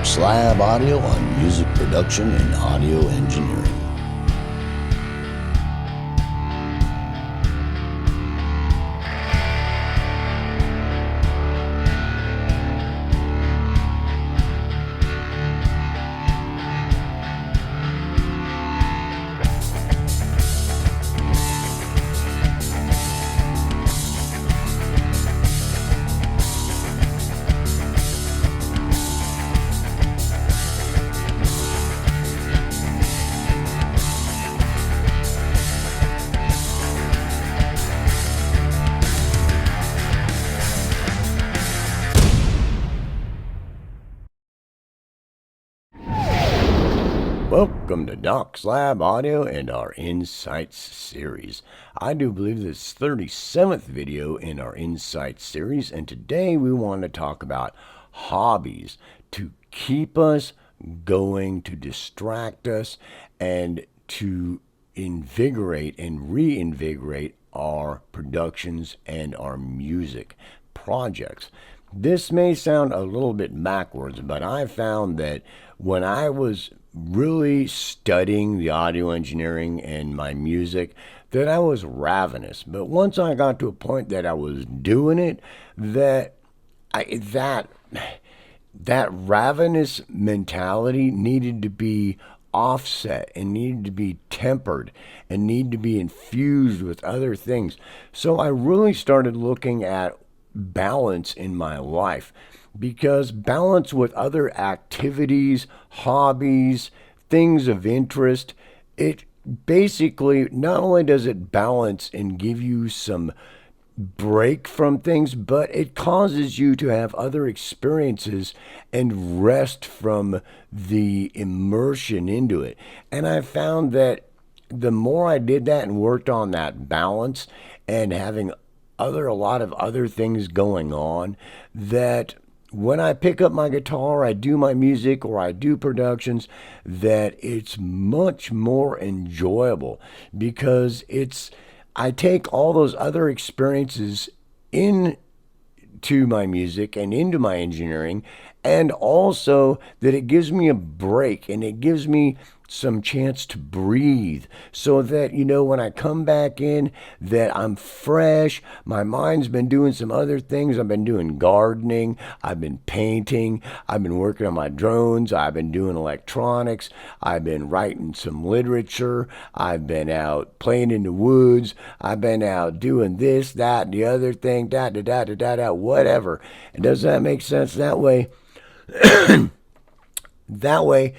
Dark Slab Audio on music production and audio engineering. Welcome to Dark Slab Audio and our Insights series. I do believe this is 37th video in our Insights series, and today we want to talk about hobbies to keep us going, to distract us, and to invigorate and reinvigorate our productions and our music projects. This may sound a little bit backwards, but I found that when I was really studying the audio engineering and my music, that I was ravenous. But once I got to a point that I was doing it, that ravenous mentality needed to be offset and needed to be tempered and needed to be infused with other things. So I really started looking at balance in my life, because balance with other activities, hobbies, things of interest, it basically not only does it balance and give you some break from things, but it causes you to have other experiences and rest from the immersion into it. And I found that the more I did that and worked on that balance and having a lot of other things going on, that when I pick up my guitar, I do my music or I do productions, that it's much more enjoyable, because I take all those other experiences into my music and into my engineering, and also that it gives me a break and it gives me some chance to breathe, so that, when I come back in, that I'm fresh. My mind's been doing some other things. I've been doing gardening, I've been painting, I've been working on my drones, I've been doing electronics, I've been writing some literature, I've been out playing in the woods, I've been out doing this, that, and the other thing, whatever. And does that make sense that way? That way,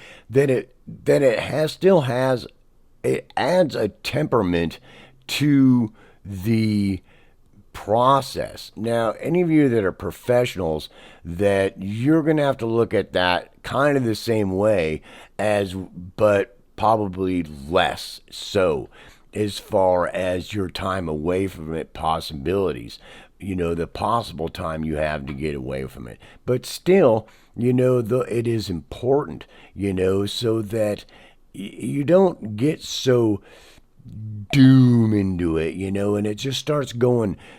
it adds a temperament to the process. Now, any of you that are professionals, that you're going to have to look at that kind of the same way, but probably less so, as far as your time away from it possibilities, the possible time you have to get away from it. But still, it is important, so that you don't get so doom into it, and it just starts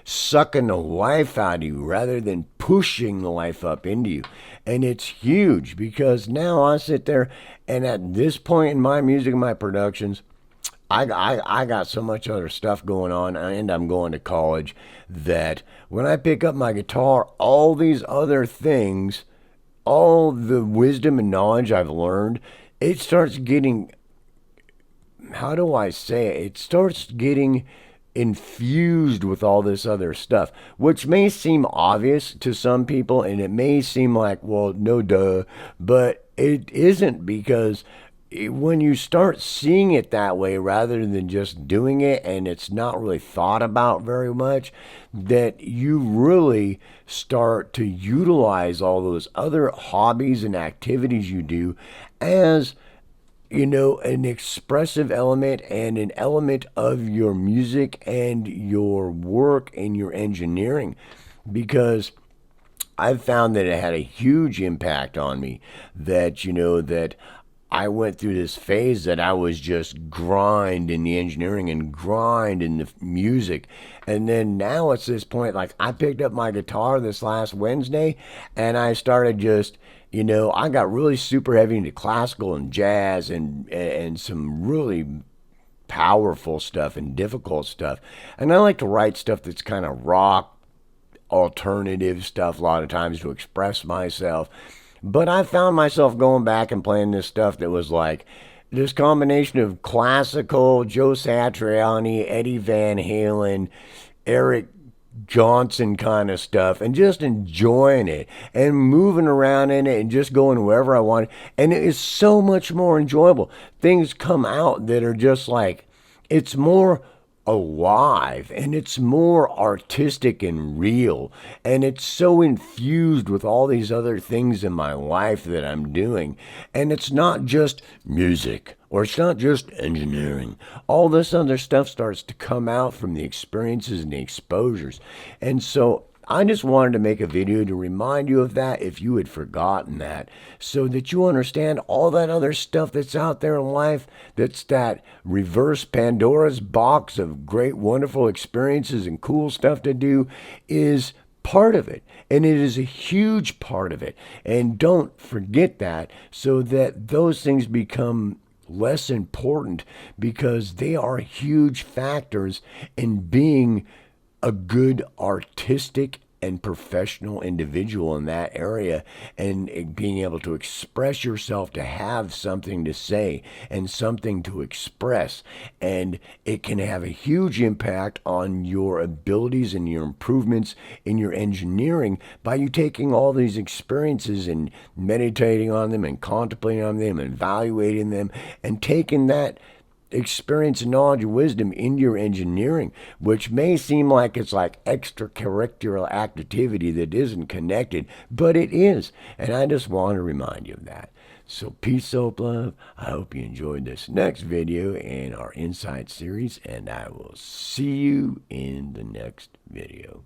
sucking the life out of you rather than pushing the life up into you. And it's huge, because now I sit there, and at this point in my music and my productions, I got so much other stuff going on, and I'm going to college, that when I pick up my guitar, all these other things, all the wisdom and knowledge I've learned, it starts getting, how do I say it? It starts getting infused with all this other stuff, which may seem obvious to some people, and it may seem like, well, no duh, but it isn't, because when you start seeing it that way rather than just doing it, and it's not really thought about very much, that you really start to utilize all those other hobbies and activities you do as, an expressive element and an element of your music and your work and your engineering. Because I've found that it had a huge impact on me, that, that I went through this phase that I was just grind in the engineering and grind in the music. And then now it's this point, like I picked up my guitar this last Wednesday and I started just You know, I got really super heavy into classical and jazz and some really powerful stuff and difficult stuff. And I like to write stuff that's kind of rock, alternative stuff a lot of times to express myself. But I found myself going back and playing this stuff that was like this combination of classical, Joe Satriani, Eddie Van Halen, Eric Johnson kind of stuff, and just enjoying it and moving around in it and just going wherever I want. And it is so much more enjoyable. Things come out that are just like, it's more alive and it's more artistic and real, and it's so infused with all these other things in my life that I'm doing, and it's not just music or it's not just engineering. All this other stuff starts to come out from the experiences and the exposures. And so I just wanted to make a video to remind you of that if you had forgotten that, so that you understand all that other stuff that's out there in life, that's that reverse Pandora's box of great, wonderful experiences and cool stuff to do, is part of it. And it is a huge part of it. And don't forget that, so that those things become less important, because they are huge factors in being a good artistic and professional individual in that area, and being able to express yourself, to have something to say and something to express. And it can have a huge impact on your abilities and your improvements in your engineering by you taking all these experiences and meditating on them and contemplating on them and evaluating them, and taking that experience and knowledge and wisdom in your engineering, which may seem like it's like extracurricular activity that isn't connected, but it is. And I just want to remind you of that. So peace, soap, love. I hope you enjoyed this next video in our Insight series, and I will see you in the next video.